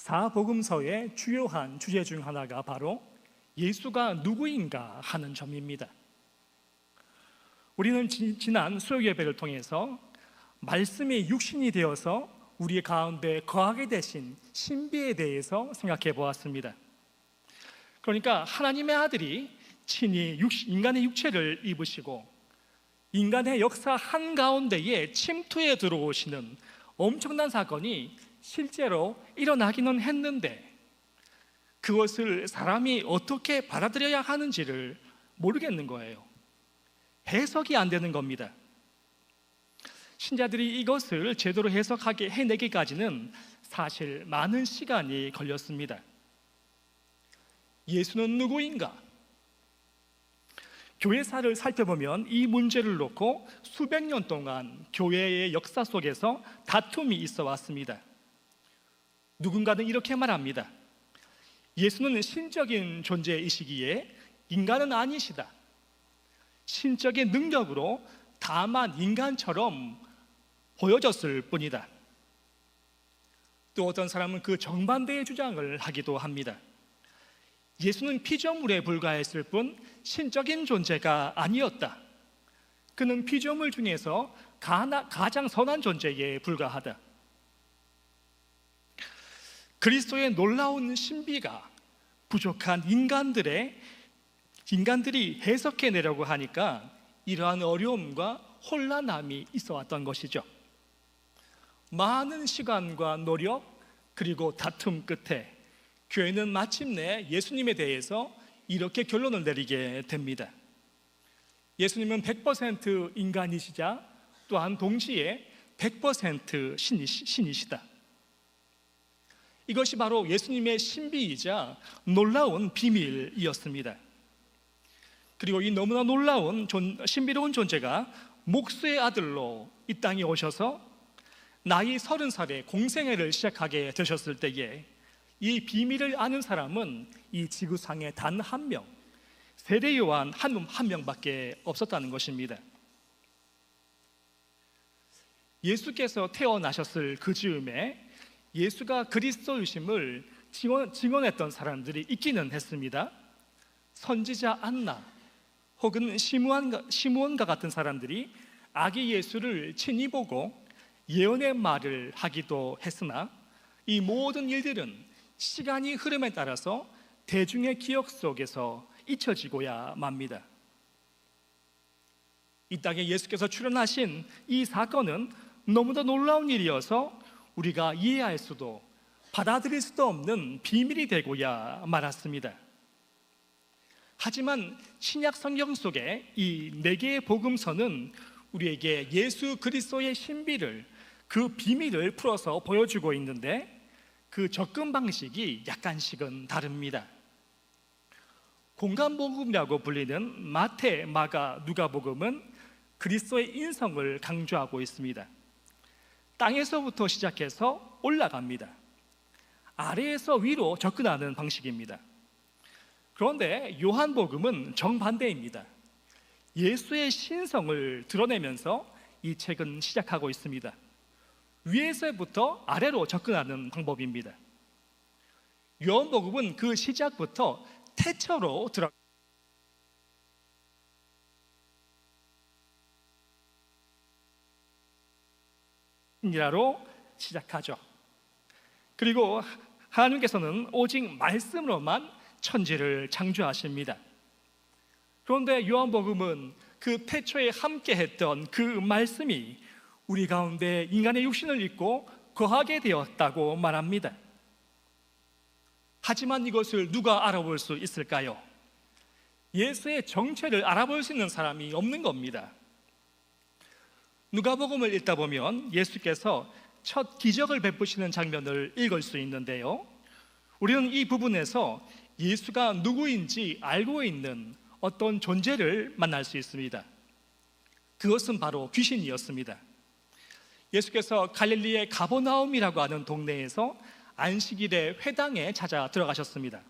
사복음서의 주요한 주제 중 하나가 바로 예수가 누구인가 하는 점입니다. 우리는 지난 수요 예배를 통해서 말씀이 육신이 되어서 우리 가운데 거하게 되신 신비에 대해서 생각해 보았습니다. 그러니까 하나님의 아들이 친히 인간의 육체를 입으시고 인간의 역사 한가운데에 침투해 들어오시는 엄청난 사건이 실제로 일어나기는 했는데 그것을 사람이 어떻게 받아들여야 하는지를 모르겠는 거예요. 해석이 안 되는 겁니다. 신자들이 이것을 제대로 해석하게 해내기까지는 사실 많은 시간이 걸렸습니다. 예수는 누구인가? 교회사를 살펴보면 이 문제를 놓고 수백 년 동안 교회의 역사 속에서 다툼이 있어 왔습니다. 누군가는 이렇게 말합니다. 예수는 신적인 존재이시기에 인간은 아니시다. 신적인 능력으로 다만 인간처럼 보여졌을 뿐이다. 또 어떤 사람은 그 정반대의 주장을 하기도 합니다. 예수는 피조물에 불과했을 뿐 신적인 존재가 아니었다. 그는 피조물 중에서 가장 선한 존재에 불과하다. 그리스도의 놀라운 신비가 부족한 인간들이 해석해내려고 하니까 이러한 어려움과 혼란함이 있어 왔던 것이죠. 많은 시간과 노력 그리고 다툼 끝에 교회는 마침내 예수님에 대해서 이렇게 결론을 내리게 됩니다. 예수님은 100% 인간이시자 또한 동시에 100% 신이시다. 이것이 바로 예수님의 신비이자 놀라운 비밀이었습니다. 그리고 이 너무나 놀라운 신비로운 존재가 목수의 아들로 이 땅에 오셔서 나이 30살에 공생애를 시작하게 되셨을 때에 이 비밀을 아는 사람은 이 지구상에 단 한 명, 세례 요한 한 명밖에 없었다는 것입니다. 예수께서 태어나셨을 그 즈음에 예수가 그리스도이심을 증언했던 사람들이 있기는 했습니다. 선지자 안나 혹은 시므온과 같은 사람들이 아기 예수를 친히 보고 예언의 말을 하기도 했으나 이 모든 일들은 시간이 흐름에 따라서 대중의 기억 속에서 잊혀지고야 맙니다. 이 땅에 예수께서 출현하신 이 사건은 너무도 놀라운 일이어서 우리가 이해할 수도 받아들일 수도 없는 비밀이 되고야 말았습니다. 하지만 신약 성경 속에 이 4개의 복음서는 우리에게 예수 그리스도의 신비를, 그 비밀을 풀어서 보여주고 있는데 그 접근 방식이 약간씩은 다릅니다. 공간복음이라고 불리는 마태, 마가, 누가복음은 그리스도의 인성을 강조하고 있습니다. 땅에서부터 시작해서 올라갑니다. 아래에서 위로 접근하는 방식입니다. 그런데 요한복음은 정반대입니다. 예수의 신성을 드러내면서 이 책은 시작하고 있습니다. 위에서부터 아래로 접근하는 방법입니다. 요한복음은 그 시작부터 태초로 이라로 시작하죠. 그리고 하나님께서는 오직 말씀으로만 천지를 창조하십니다. 그런데 요한복음은 그 태초에 함께했던 그 말씀이 우리 가운데 인간의 육신을 입고 거하게 되었다고 말합니다. 하지만 이것을 누가 알아볼 수 있을까요? 예수의 정체를 알아볼 수 있는 사람이 없는 겁니다. 누가복음을 읽다 보면 예수께서 첫 기적을 베푸시는 장면을 읽을 수 있는데요, 우리는 이 부분에서 예수가 누구인지 알고 있는 어떤 존재를 만날 수 있습니다. 그것은 바로 귀신이었습니다. 예수께서 갈릴리의 가버나움이라고 하는 동네에서 안식일에 회당에 찾아 들어가셨습니다.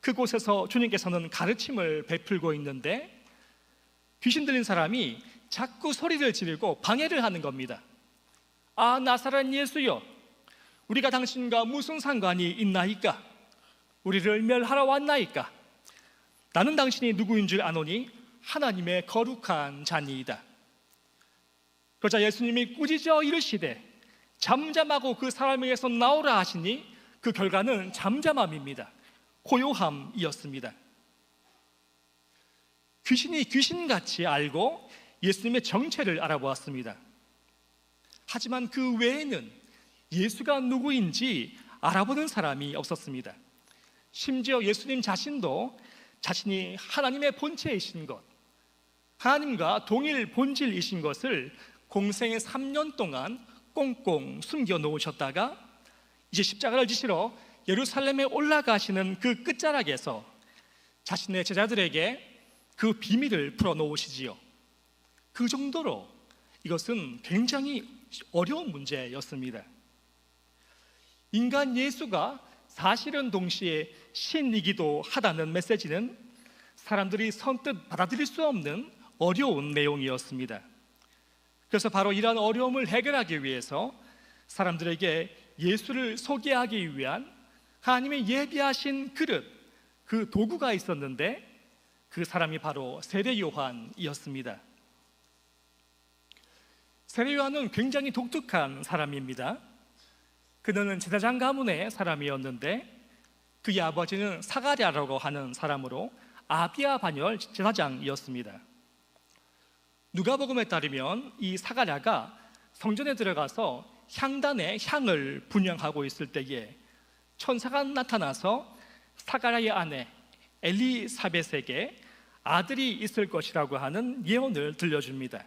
그곳에서 주님께서는 가르침을 베풀고 있는데 귀신 들린 사람이 자꾸 소리를 지르고 방해를 하는 겁니다. 아, 나사렛 예수여, 우리가 당신과 무슨 상관이 있나이까? 우리를 멸하러 왔나이까? 나는 당신이 누구인 줄 아노니 하나님의 거룩한 자니이다. 그러자 예수님이 꾸짖어 이르시되 잠잠하고 그 사람에게서 나오라 하시니 그 결과는 잠잠함입니다. 고요함이었습니다. 귀신이 귀신같이 알고 예수님의 정체를 알아보았습니다. 하지만 그 외에는 예수가 누구인지 알아보는 사람이 없었습니다. 심지어 예수님 자신도 자신이 하나님의 본체이신 것, 하나님과 동일 본질이신 것을 공생의 3년 동안 꽁꽁 숨겨 놓으셨다가 이제 십자가를 지시러 예루살렘에 올라가시는 그 끝자락에서 자신의 제자들에게 그 비밀을 풀어놓으시지요. 그 정도로 이것은 굉장히 어려운 문제였습니다. 인간 예수가 사실은 동시에 신이기도 하다는 메시지는 사람들이 선뜻 받아들일 수 없는 어려운 내용이었습니다. 그래서 바로 이러한 어려움을 해결하기 위해서 사람들에게 예수를 소개하기 위한 하나님의 예비하신 그릇, 그 도구가 있었는데 그 사람이 바로 세례 요한이었습니다. 세례 요한은 굉장히 독특한 사람입니다. 그는 제사장 가문의 사람이었는데 그의 아버지는 사가랴라고 하는 사람으로 아비야 반열 제사장이었습니다. 누가복음에 따르면 이 사가랴가 성전에 들어가서 향단에 향을 분향하고 있을 때에 천사가 나타나서 사가랴의 아내 엘리사벳에게 아들이 있을 것이라고 하는 예언을 들려줍니다.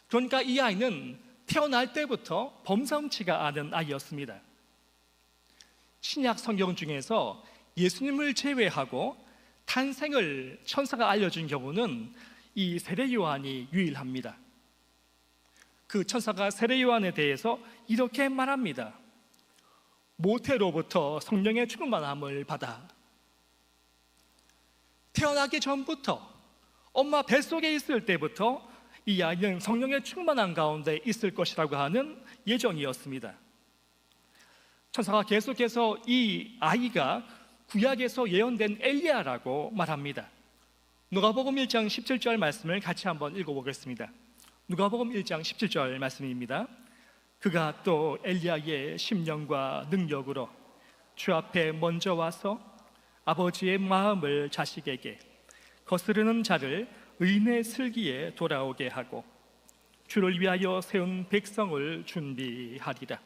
그러니까 이 아이는 태어날 때부터 범상치가 않은 아이였습니다. 신약 성경 중에서 예수님을 제외하고 탄생을 천사가 알려준 경우는 이 세례 요한이 유일합니다. 그 천사가 세례 요한에 대해서 이렇게 말합니다. 모태로부터 성령의 충만함을 받아 태어나기 전부터 엄마 뱃속에 있을 때부터 이 아이는 성령의 충만한 가운데 있을 것이라고 하는 예정이었습니다. 천사가 계속해서 이 아이가 구약에서 예언된 엘리야라고 말합니다. 누가복음 1장 17절 말씀을 같이 한번 읽어보겠습니다. 누가복음 1장 17절 말씀입니다. 그가 또 엘리야의 심령과 능력으로 주 앞에 먼저 와서 아버지의 마음을 자식에게 거스르는 자를 의인의 슬기에 돌아오게 하고 주를 위하여 세운 백성을 준비하리라.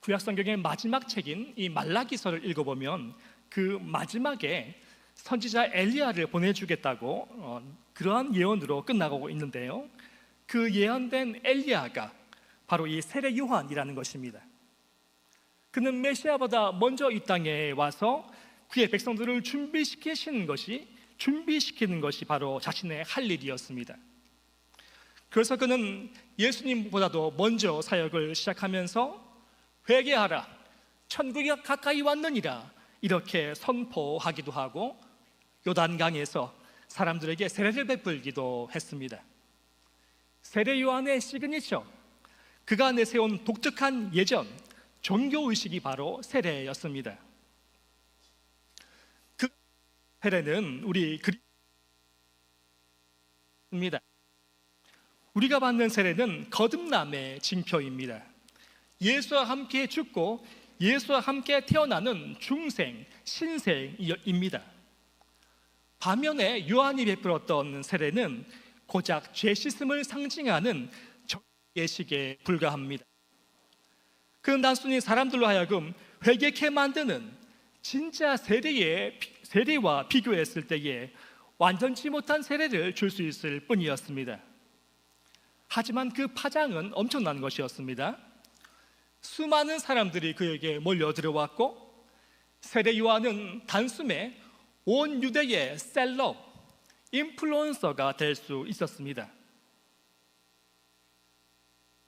구약성경의 마지막 책인 이 말라기서를 읽어보면 그 마지막에 선지자 엘리야를 보내주겠다고 그러한 예언으로 끝나가고 있는데요, 그 예언된 엘리야가 바로 이 세례 요한이라는 것입니다. 그는 메시아보다 먼저 이 땅에 와서 그의 백성들을 준비시키는 것이 바로 자신의 할 일이었습니다. 그래서 그는 예수님보다도 먼저 사역을 시작하면서 회개하라, 천국이 가까이 왔느니라 이렇게 선포하기도 하고 요단강에서 사람들에게 세례를 베풀기도 했습니다. 세례 요한의 시그니처, 그가 내세운 독특한 예전, 종교의식이 바로 세례였습니다. 그 세례는 우리가 받는 세례는 거듭남의 징표입니다. 예수와 함께 죽고 예수와 함께 태어나는 중생, 신생입니다. 반면에 요한이 베풀었던 세례는 고작 죄 씻음을 상징하는 예식에 불과합니다. 그는 단순히 사람들로 하여금 회개케 만드는 진짜 세례와 비교했을 때에 완전치 못한 세례를 줄 수 있을 뿐이었습니다. 하지만 그 파장은 엄청난 것이었습니다. 수많은 사람들이 그에게 몰려들어왔고 세례 요한은 단숨에 온 유대의 셀럽, 인플루언서가 될 수 있었습니다.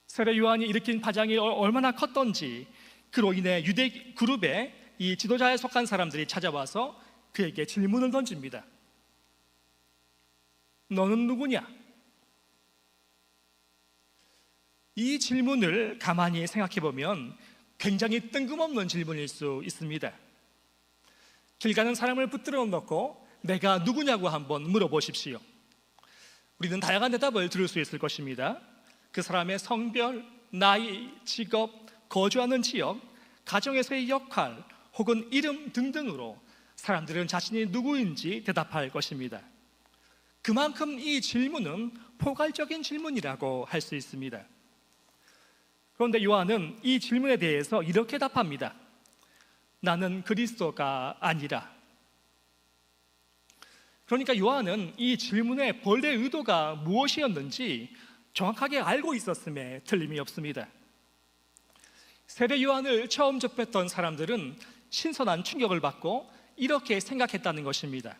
세례 요한이 일으킨 파장이 얼마나 컸던지 그로 인해 유대 그룹의 이 지도자에 속한 사람들이 찾아와서 그에게 질문을 던집니다. 너는 누구냐? 이 질문을 가만히 생각해 보면 굉장히 뜬금없는 질문일 수 있습니다. 길 가는 사람을 붙들어 놓고 내가 누구냐고 한번 물어보십시오. 우리는 다양한 대답을 들을 수 있을 것입니다. 그 사람의 성별, 나이, 직업, 거주하는 지역, 가정에서의 역할 혹은 이름 등등으로 사람들은 자신이 누구인지 대답할 것입니다. 그만큼 이 질문은 포괄적인 질문이라고 할 수 있습니다. 그런데 요한은 이 질문에 대해서 이렇게 답합니다. 나는 그리스도가 아니라. 그러니까 요한은 이 질문의 본래 의도가 무엇이었는지 정확하게 알고 있었음에 틀림이 없습니다. 세례 요한을 처음 접했던 사람들은 신선한 충격을 받고 이렇게 생각했다는 것입니다.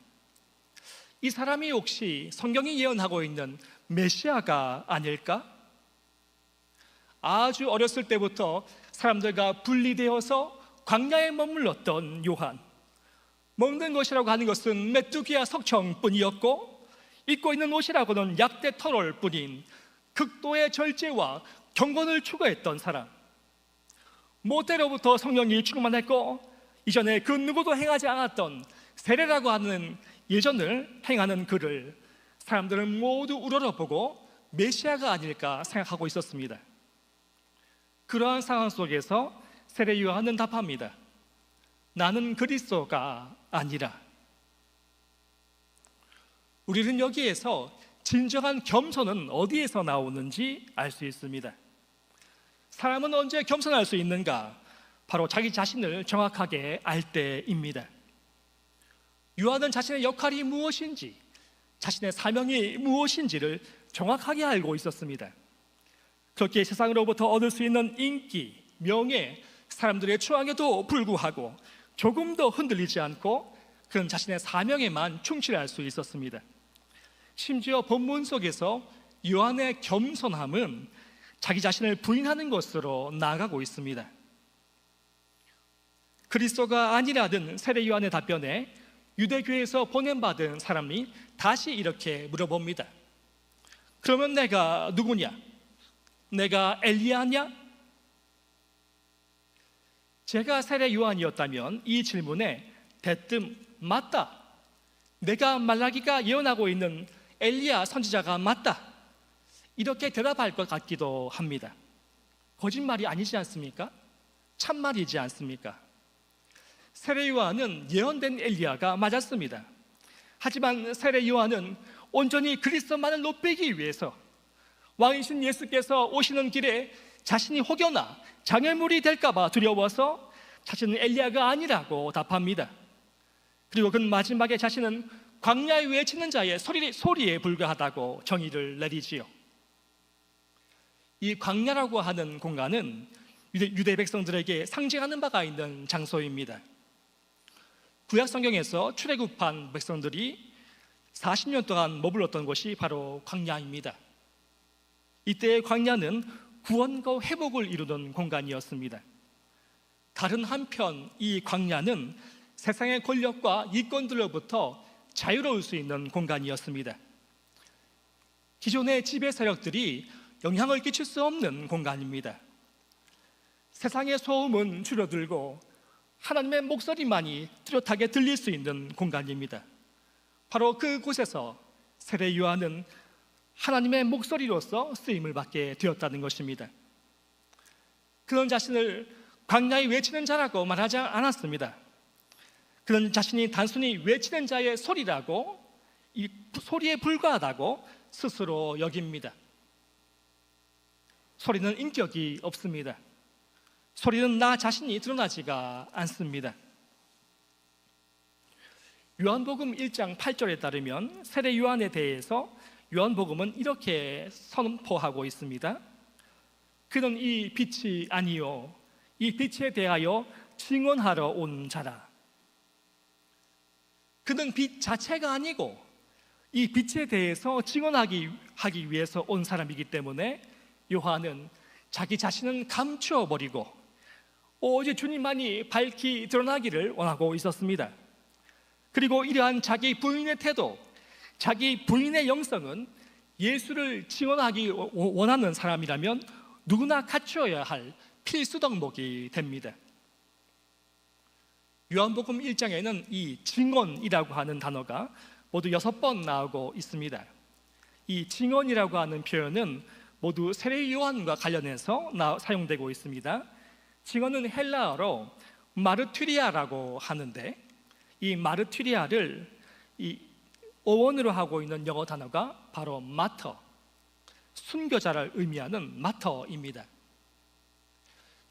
이 사람이 혹시 성경이 예언하고 있는 메시아가 아닐까? 아주 어렸을 때부터 사람들과 분리되어서 광야에 머물렀던 요한, 먹는 것이라고 하는 것은 메뚜기와 석청뿐이었고 입고 있는 옷이라고는 약대 털옷뿐인 극도의 절제와 경건을 추구했던 사람, 모태로부터 성령이 충만했고 이전에 그 누구도 행하지 않았던 세례라고 하는 예전을 행하는 그를 사람들은 모두 우러러보고 메시아가 아닐까 생각하고 있었습니다. 그러한 상황 속에서 세례 요한은 답합니다. 나는 그리스도가 아니라. 우리는 여기에서 진정한 겸손은 어디에서 나오는지 알 수 있습니다. 사람은 언제 겸손할 수 있는가? 바로 자기 자신을 정확하게 알 때입니다. 요한은 자신의 역할이 무엇인지, 자신의 사명이 무엇인지를 정확하게 알고 있었습니다. 그렇게 세상으로부터 얻을 수 있는 인기, 명예, 사람들의 추앙에도 불구하고 조금 더 흔들리지 않고 그는 자신의 사명에만 충실할 수 있었습니다. 심지어 본문 속에서 요한의 겸손함은 자기 자신을 부인하는 것으로 나아가고 있습니다. 그리스도가 아니라는 세례 요한의 답변에 유대교회에서 보냄받은 사람이 다시 이렇게 물어봅니다. 그러면 내가 누구냐? 내가 엘리야냐? 제가 세례 요한이었다면 이 질문에 대뜸 맞다, 내가 말라기가 예언하고 있는 엘리야 선지자가 맞다, 이렇게 대답할 것 같기도 합니다. 거짓말이 아니지 않습니까? 참말이지 않습니까? 세례 요한은 예언된 엘리야가 맞았습니다. 하지만 세례 요한은 온전히 그리스도만을 높이기 위해서 왕이신 예수께서 오시는 길에 자신이 혹여나 장애물이 될까봐 두려워서 자신은 엘리야가 아니라고 답합니다. 그리고 그는 마지막에 자신은 광야에 외치는 자의 소리에 불과하다고 정의를 내리지요. 이 광야라고 하는 공간은 유대 백성들에게 상징하는 바가 있는 장소입니다. 구약 성경에서 출애굽한 백성들이 40년 동안 머물렀던 곳이 바로 광야입니다. 이때의 광야는 구원과 회복을 이루는 공간이었습니다. 다른 한편 이 광야는 세상의 권력과 이권들로부터 자유로울 수 있는 공간이었습니다. 기존의 지배 세력들이 영향을 끼칠 수 없는 공간입니다. 세상의 소음은 줄어들고 하나님의 목소리만이 뚜렷하게 들릴 수 있는 공간입니다. 바로 그곳에서 세례 요한은 하나님의 목소리로서 쓰임을 받게 되었다는 것입니다. 그는 자신을 광야에 외치는 자라고 말하지 않았습니다. 그는 자신이 단순히 외치는 자의 소리라고, 이 소리에 불과하다고 스스로 여깁니다. 소리는 인격이 없습니다. 소리는 나 자신이 드러나지가 않습니다. 요한복음 1장 8절에 따르면 세례 요한에 대해서 요한복음은 이렇게 선포하고 있습니다. 그는 이 빛이 아니요 이 빛에 대하여 증언하러 온 자라. 그는 빛 자체가 아니고 이 빛에 대해서 증언하기 위해서 온 사람이기 때문에 요한은 자기 자신은 감추어 버리고 오직 주님만이 밝히 드러나기를 원하고 있었습니다. 그리고 이러한 자기 부인의 태도, 자기 부인의 영성은 예수를 증언하기 원하는 사람이라면 누구나 갖추어야 할 필수 덕목이 됩니다. 요한복음 1장에는 이 증언이라고 하는 단어가 모두 6번 나오고 있습니다. 이 증언이라고 하는 표현은 모두 세례 요한과 관련해서 사용되고 있습니다. 증언은 헬라어로 마르투리아라고 하는데, 이 마르투리아를 이 어원으로 하고 있는 영어 단어가 바로 마터, 순교자를 의미하는 마터입니다.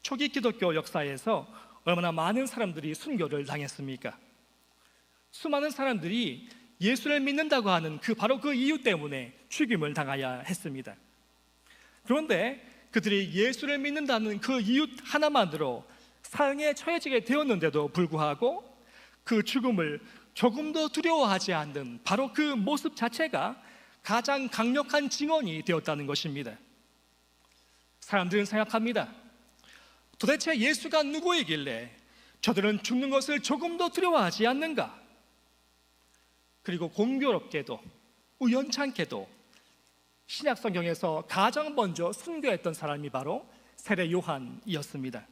초기 기독교 역사에서 얼마나 많은 사람들이 순교를 당했습니까? 수많은 사람들이 예수를 믿는다고 하는 바로 그 이유 때문에 죽임을 당하여야 했습니다. 그런데 그들이 예수를 믿는다는 그 이유 하나만으로 사형에 처해지게 되었는데도 불구하고 그 죽음을 조금도 두려워하지 않는 바로 그 모습 자체가 가장 강력한 증언이 되었다는 것입니다. 사람들은 생각합니다. 도대체 예수가 누구이길래 저들은 죽는 것을 조금도 두려워하지 않는가? 그리고 공교롭게도 우연찮게도 신약 성경에서 가장 먼저 순교했던 사람이 바로 세례 요한이었습니다.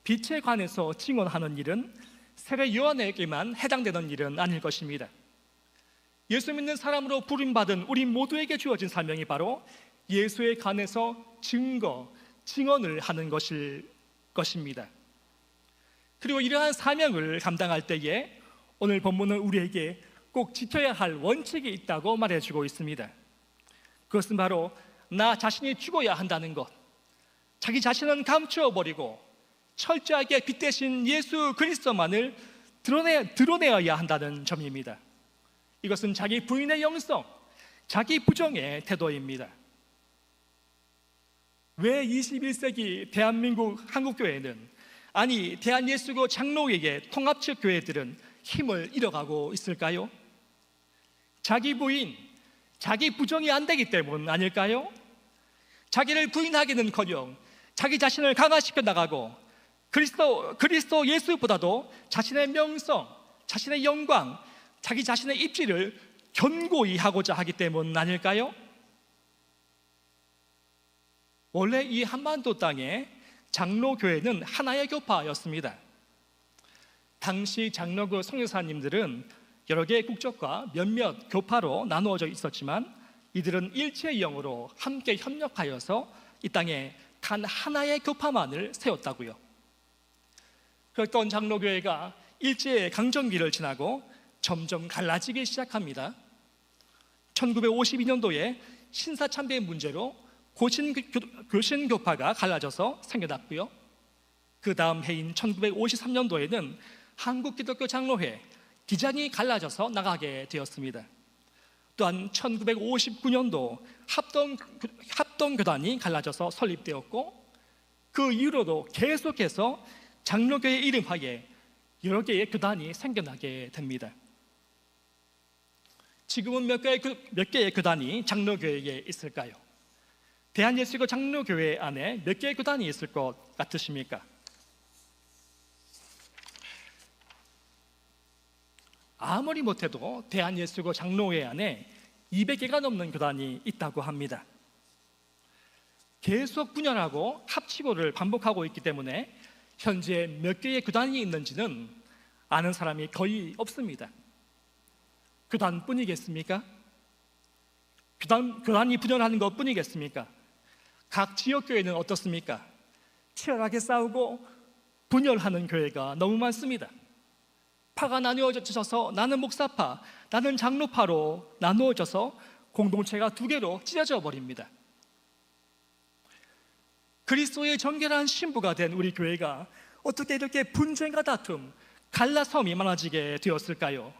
빛에 관해서 증언하는 일은 세례 요한에게만 해당되는 일은 아닐 것입니다. 예수 믿는 사람으로 부름받은 우리 모두에게 주어진 사명이 바로 예수에 관해서 증언을 하는 것일 것입니다. 그리고 이러한 사명을 감당할 때에 오늘 본문은 우리에게 꼭 지켜야 할 원칙이 있다고 말해주고 있습니다. 그것은 바로 나 자신이 죽어야 한다는 것, 자기 자신은 감추어버리고 철저하게 빛대신 예수 그리스도만을 드러내어야 한다는 점입니다. 이것은 자기 부인의 영성, 자기 부정의 태도입니다. 왜 21세기 대한민국 한국교회는, 아니 대한예수교 장로회의 통합 측 교회들은 힘을 잃어가고 있을까요? 자기 부인, 자기 부정이 안 되기 때문 아닐까요? 자기를 부인하기는커녕 자기 자신을 강화시켜 나가고 그리스도 예수보다도 자신의 명성, 자신의 영광, 자기 자신의 입지를 견고히 하고자 하기 때문 아닐까요? 원래 이 한반도 땅에 장로교회는 하나의 교파였습니다. 당시 장로교 선교사님들은 여러 개의 국적과 몇몇 교파로 나누어져 있었지만 이들은 일체의 영으로 함께 협력하여서 이 땅에 단 하나의 교파만을 세웠다고요. 그랬던 장로교회가 일제의 강점기를 지나고 점점 갈라지기 시작합니다. 1952년도에 신사참배 문제로 교신교파가 갈라져서 생겨났고요. 그 다음 해인 1953년도에는 한국기독교 장로회 기장이 갈라져서 나가게 되었습니다. 또한 1959년도 합동교단이 갈라져서 설립되었고, 그 이후로도 계속해서 장로교회 이름하에 여러 개의 교단이 생겨나게 됩니다. 지금은 몇 개의 교단이 장로교회에 있을까요? 대한예수교 장로교회 안에 몇 개의 교단이 있을 것 같으십니까? 아무리 못해도 대한예수교 장로회 안에 200개가 넘는 교단이 있다고 합니다. 계속 분열하고 합치고를 반복하고 있기 때문에 현재 몇 개의 교단이 있는지는 아는 사람이 거의 없습니다. 교단뿐이겠습니까? 교단이 분열하는 것뿐이겠습니까? 각 지역교회는 어떻습니까? 치열하게 싸우고 분열하는 교회가 너무 많습니다. 파가 나누어져서 나는 목사파, 나는 장로파로 나누어져서 공동체가 두 개로 찢어져 버립니다. 그리스도의 정결한 신부가 된 우리 교회가 어떻게 이렇게 분쟁과 다툼, 갈라섬이 많아지게 되었을까요?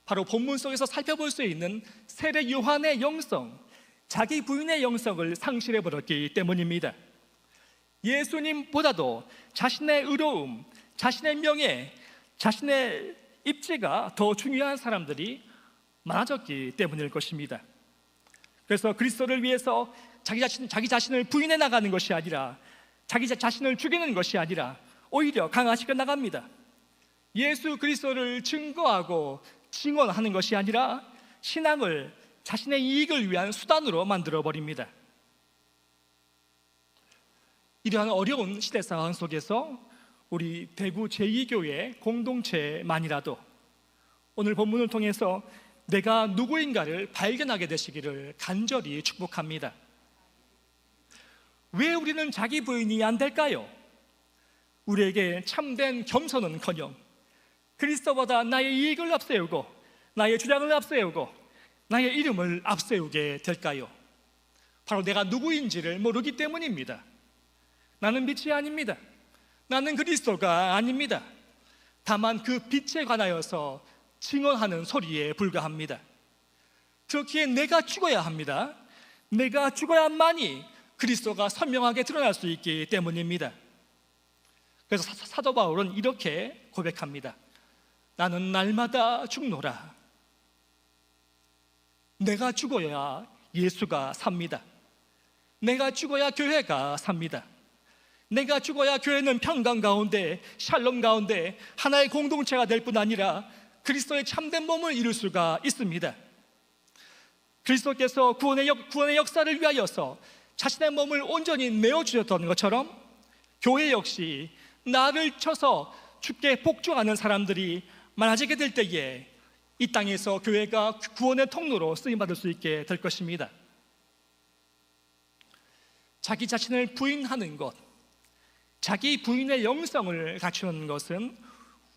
바로 본문 속에서 살펴볼 수 있는 세례 요한의 영성, 자기 부인의 영성을 상실해버렸기 때문입니다. 예수님보다도 자신의 의로움, 자신의 명예, 자신의 입지가 더 중요한 사람들이 많아졌기 때문일 것입니다. 그래서 그리스도를 위해서 자기 자신을 부인해 나가는 것이 아니라, 자기 자신을 죽이는 것이 아니라 오히려 강화시켜 나갑니다. 예수 그리스도를 증거하고 증언하는 것이 아니라 신앙을 자신의 이익을 위한 수단으로 만들어 버립니다. 이러한 어려운 시대 상황 속에서 우리 대구 제2교회 공동체만이라도 오늘 본문을 통해서 내가 누구인가를 발견하게 되시기를 간절히 축복합니다. 왜 우리는 자기 부인이 안 될까요? 우리에게 참된 겸손은커녕 그리스도보다 나의 이익을 앞세우고 나의 주장을 앞세우고 나의 이름을 앞세우게 될까요? 바로 내가 누구인지를 모르기 때문입니다. 나는 빛이 아닙니다. 나는 그리스도가 아닙니다. 다만 그 빛에 관하여서 증언하는 소리에 불과합니다. 그렇기에 내가 죽어야 합니다. 내가 죽어야만이 그리스도가 선명하게 드러날 수 있기 때문입니다. 그래서 사도 바울은 이렇게 고백합니다. 나는 날마다 죽노라. 내가 죽어야 예수가 삽니다. 내가 죽어야 교회가 삽니다. 내가 죽어야 교회는 평강 가운데, 샬롬 가운데 하나의 공동체가 될 뿐 아니라 그리스도의 참된 몸을 이룰 수가 있습니다. 그리스도께서 구원의 역사를 위하여서 자신의 몸을 온전히 내어주셨던 것처럼 교회 역시 나를 쳐서 주께 복종하는 사람들이 많아지게 될 때에 이 땅에서 교회가 구원의 통로로 쓰임받을 수 있게 될 것입니다. 자기 자신을 부인하는 것, 자기 부인의 영성을 갖추는 것은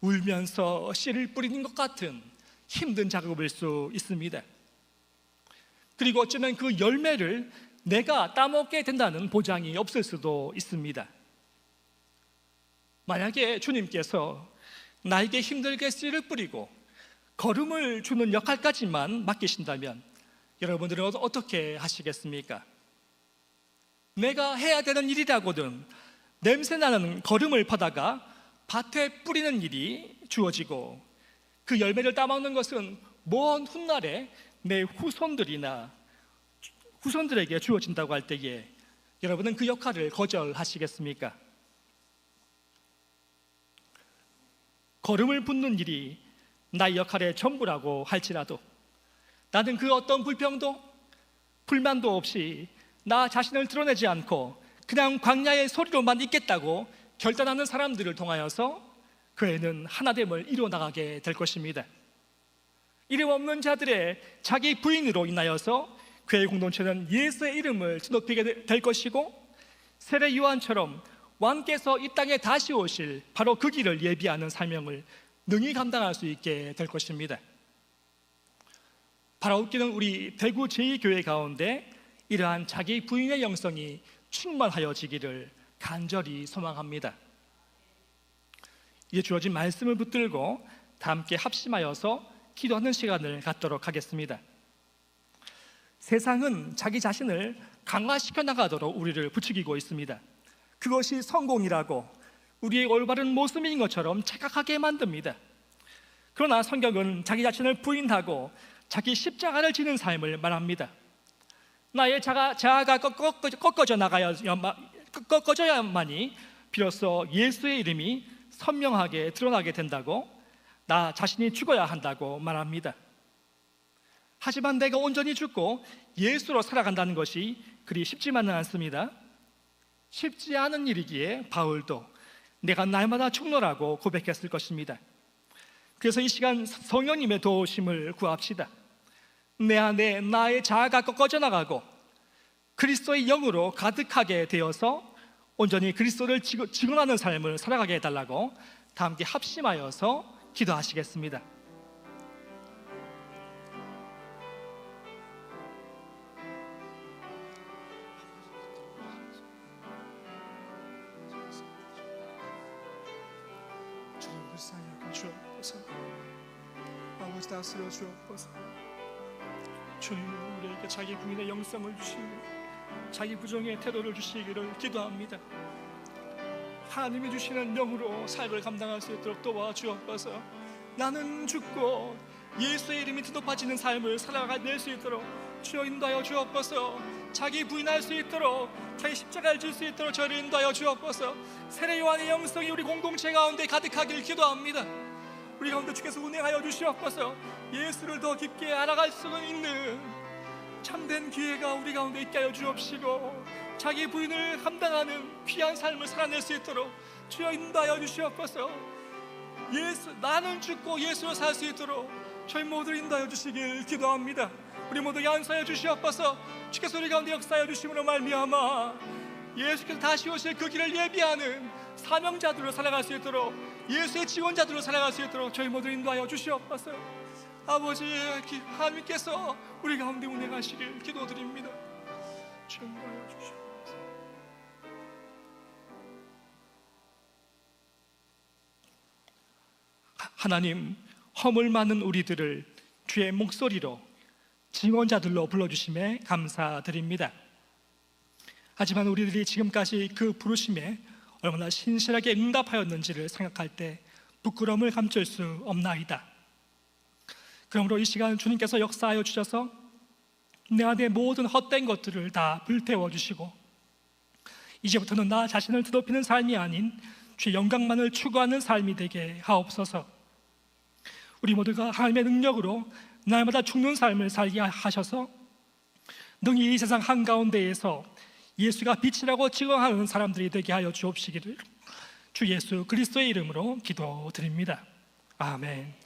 울면서 씨를 뿌리는 것 같은 힘든 작업일 수 있습니다. 그리고 어쩌면 그 열매를 내가 따먹게 된다는 보장이 없을 수도 있습니다. 만약에 주님께서 나에게 힘들게 씨를 뿌리고 거름을 주는 역할까지만 맡기신다면 여러분들은 어떻게 하시겠습니까? 내가 해야 되는 일이라고는 냄새나는 거름을 퍼다가 밭에 뿌리는 일이 주어지고 그 열매를 따먹는 것은 먼 훗날에 내 후손들에게 주어진다고 할 때에 여러분은 그 역할을 거절하시겠습니까? 거름을 붓는 일이 나의 역할의 전부라고 할지라도 나는 그 어떤 불평도 불만도 없이 나 자신을 드러내지 않고 그냥 광야의 소리로만 있겠다고 결단하는 사람들을 통하여서 교회는 하나됨을 이루어나가게 될 것입니다. 이름 없는 자들의 자기 부인으로 인하여서 교회 공동체는 예수의 이름을 높이게 될 것이고 세례 요한처럼 왕께서 이 땅에 다시 오실 바로 그 길을 예비하는 사명을 능히 감당할 수 있게 될 것입니다. 바라옵기는 우리 대구 제2교회 가운데 이러한 자기 부인의 영성이 충만하여지기를 간절히 소망합니다. 이제 주어진 말씀을 붙들고 다 함께 합심하여서 기도하는 시간을 갖도록 하겠습니다. 세상은 자기 자신을 강화시켜 나가도록 우리를 부추기고 있습니다. 그것이 성공이라고 우리의 올바른 모습인 것처럼 착각하게 만듭니다. 그러나 성경은 자기 자신을 부인하고 자기 십자가를 지는 삶을 말합니다. 나의 자아가 꺾어져야만이 비로소 예수의 이름이 선명하게 드러나게 된다고, 나 자신이 죽어야 한다고 말합니다. 하지만 내가 온전히 죽고 예수로 살아간다는 것이 그리 쉽지만은 않습니다. 쉽지 않은 일이기에 바울도 내가 날마다 죽노라고 고백했을 것입니다. 그래서 이 시간 성령님의 도우심을 구합시다. 내 안에 나의 자아가 꺾어져 나가고 그리스도의 영으로 가득하게 되어서 온전히 그리스도를 증언하는 삶을 살아가게 해달라고 다 함께 합심하여서 기도하시겠습니다. 주님 불쌍히 여겨 주옵소서. 아버지 다스려 주옵소서. 주님은 우리에게 자기 부인의 영성을 주시고 자기 부정의 태도를 주시기를 기도합니다. 하나님이 주시는 영으로 삶을 감당할 수 있도록 도와주옵소서. 나는 죽고 예수의 이름이 높아지는 삶을 살아낼 수 있도록 주여 인도하여 주옵소서. 자기 부인할 수 있도록, 자기 십자가를 질 수 있도록 저를 인도하여 주옵소서. 세례 요한의 영성이 우리 공동체 가운데 가득하길 기도합니다. 우리 가운데 주께서 운행하여 주시옵소서. 예수를 더 깊게 알아갈 수 있는 참된 기회가 우리 가운데 있게 하여 주옵시고 자기 부인을 감당하는 귀한 삶을 살아낼 수 있도록 주여 인도하여 주시옵소서. 나는 죽고 예수로 살 수 있도록 저희 모두 인도하여 주시길 기도합니다. 우리 모두 양수하여 주시옵소서. 주께서 우리 가운데 역사하여 주심으로 말미암아 예수께서 다시 오실 그 길을 예비하는 사명자들로 살아갈 수 있도록, 예수의 지원자들로 살아갈 수 있도록 저희 모두 인도하여 주시옵소서. 아버지 하나님께서 우리 가운데 운행하시길 기도드립니다. 주여 인도하여 주시옵소서. 하나님, 허물 많은 우리들을 주의 목소리로 증언자들로 불러주심에 감사드립니다. 하지만 우리들이 지금까지 그 부르심에 얼마나 신실하게 응답하였는지를 생각할 때 부끄러움을 감출 수 없나이다. 그러므로 이 시간 주님께서 역사하여 주셔서 내 안에 모든 헛된 것들을 다 불태워 주시고 이제부터는 나 자신을 더럽히는 삶이 아닌 주의 영광만을 추구하는 삶이 되게 하옵소서. 우리 모두가 하나님의 능력으로 날마다 죽는 삶을 살게 하셔서 능히 이 세상 한가운데에서 예수가 빛이라고 증언하는 사람들이 되게 하여 주옵시기를 주 예수 그리스도의 이름으로 기도드립니다. 아멘.